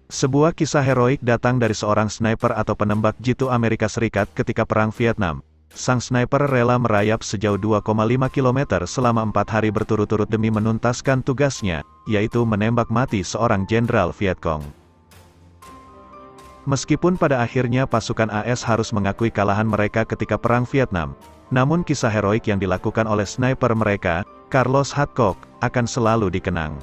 Sebuah kisah heroik datang dari seorang sniper atau penembak jitu Amerika Serikat ketika Perang Vietnam. Sang sniper rela merayap sejauh 2,5 km selama 4 hari berturut-turut demi menuntaskan tugasnya, yaitu menembak mati seorang jenderal Vietcong. Meskipun pada akhirnya pasukan AS harus mengakui kekalahan mereka ketika Perang Vietnam, namun kisah heroik yang dilakukan oleh sniper mereka, Carlos Hadcock, akan selalu dikenang.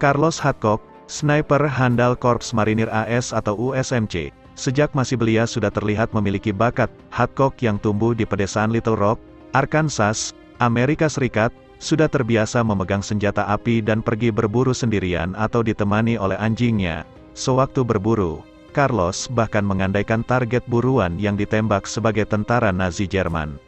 Carlos Hadcock, sniper handal Korps Marinir AS atau USMC, sejak masih belia sudah terlihat memiliki bakat. Hadcock yang tumbuh di pedesaan Little Rock, Arkansas, Amerika Serikat, sudah terbiasa memegang senjata api dan pergi berburu sendirian atau ditemani oleh anjingnya. Sewaktu berburu, Carlos bahkan mengandaikan target buruan yang ditembak sebagai tentara Nazi Jerman.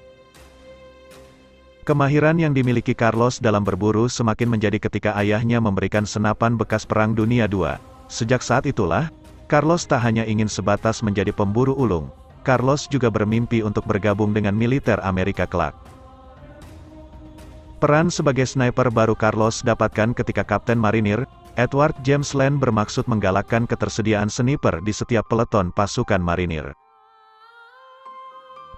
Kemahiran yang dimiliki Carlos dalam berburu semakin menjadi ketika ayahnya memberikan senapan bekas Perang Dunia II. Sejak saat itulah, Carlos tak hanya ingin sebatas menjadi pemburu ulung, Carlos juga bermimpi untuk bergabung dengan militer Amerika kelak. Peran sebagai sniper baru Carlos dapatkan ketika Kapten Marinir, Edward James Land bermaksud menggalakkan ketersediaan sniper di setiap peleton pasukan marinir.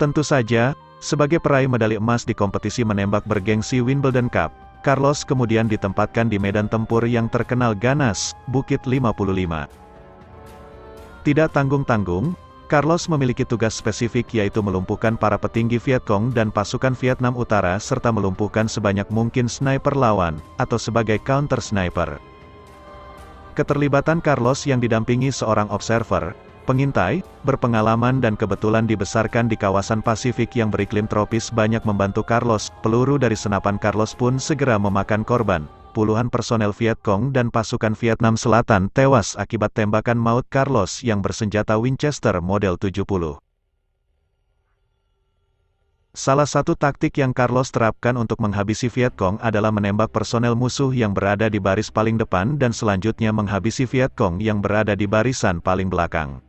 Tentu saja, sebagai peraih medali emas di kompetisi menembak bergengsi Wimbledon Cup, Carlos kemudian ditempatkan di medan tempur yang terkenal ganas, Bukit 55. Tidak tanggung-tanggung, Carlos memiliki tugas spesifik yaitu melumpuhkan para petinggi Vietcong dan pasukan Vietnam Utara serta melumpuhkan sebanyak mungkin sniper lawan, atau sebagai counter-sniper. Keterlibatan Carlos yang didampingi seorang observer, pengintai, berpengalaman dan kebetulan dibesarkan di kawasan Pasifik yang beriklim tropis banyak membantu Carlos. Peluru dari senapan Carlos pun segera memakan korban. Puluhan personel Vietcong dan pasukan Vietnam Selatan tewas akibat tembakan maut Carlos yang bersenjata Winchester model 70. Salah satu taktik yang Carlos terapkan untuk menghabisi Vietcong adalah menembak personel musuh yang berada di baris paling depan dan selanjutnya menghabisi Vietcong yang berada di barisan paling belakang.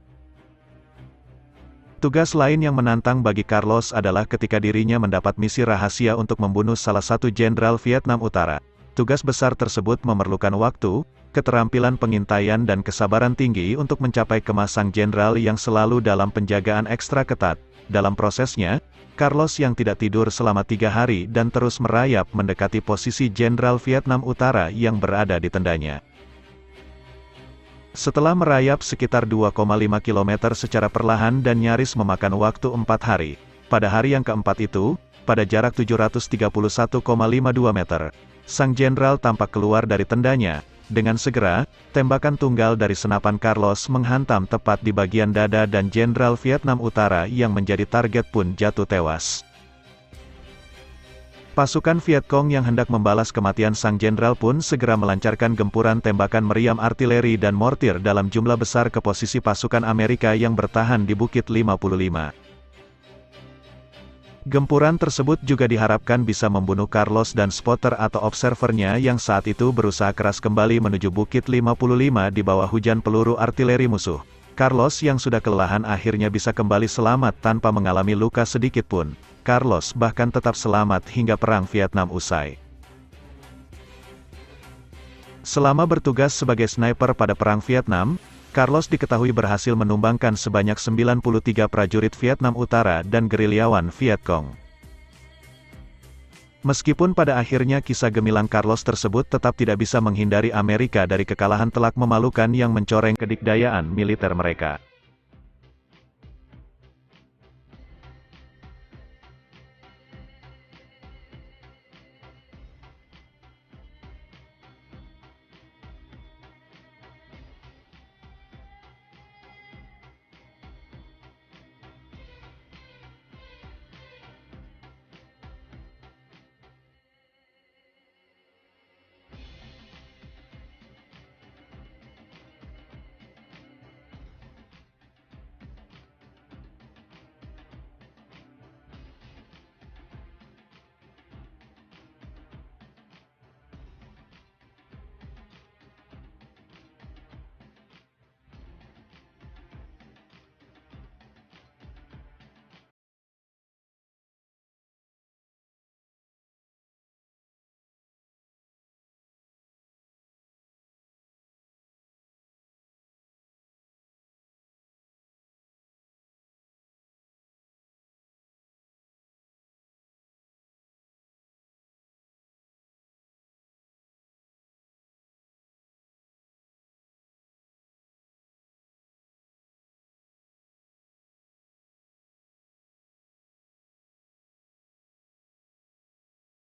Tugas lain yang menantang bagi Carlos adalah ketika dirinya mendapat misi rahasia untuk membunuh salah satu jenderal Vietnam Utara. Tugas besar tersebut memerlukan waktu, keterampilan pengintaian dan kesabaran tinggi untuk mencapai kemasang jenderal yang selalu dalam penjagaan ekstra ketat. Dalam prosesnya, Carlos yang tidak tidur selama 3 hari dan terus merayap mendekati posisi jenderal Vietnam Utara yang berada di tendanya. Setelah merayap sekitar 2,5 km secara perlahan dan nyaris memakan waktu 4 hari, pada hari yang keempat itu, pada jarak 731,52 meter, sang jenderal tampak keluar dari tendanya. Dengan segera, tembakan tunggal dari senapan Carlos menghantam tepat di bagian dada dan jenderal Vietnam Utara yang menjadi target pun jatuh tewas. Pasukan Vietcong yang hendak membalas kematian sang jenderal pun segera melancarkan gempuran tembakan meriam artileri dan mortir dalam jumlah besar ke posisi pasukan Amerika yang bertahan di Bukit 55. Gempuran tersebut juga diharapkan bisa membunuh Carlos dan spotter atau observernya yang saat itu berusaha keras kembali menuju Bukit 55 di bawah hujan peluru artileri musuh. Carlos yang sudah kelelahan akhirnya bisa kembali selamat tanpa mengalami luka sedikit pun. Carlos bahkan tetap selamat hingga Perang Vietnam usai. Selama bertugas sebagai sniper pada Perang Vietnam, Carlos diketahui berhasil menumbangkan sebanyak 93 prajurit Vietnam Utara dan gerilyawan Vietcong. Meskipun pada akhirnya kisah gemilang Carlos tersebut tetap tidak bisa menghindari Amerika dari kekalahan telak memalukan yang mencoreng kedikdayaan militer mereka.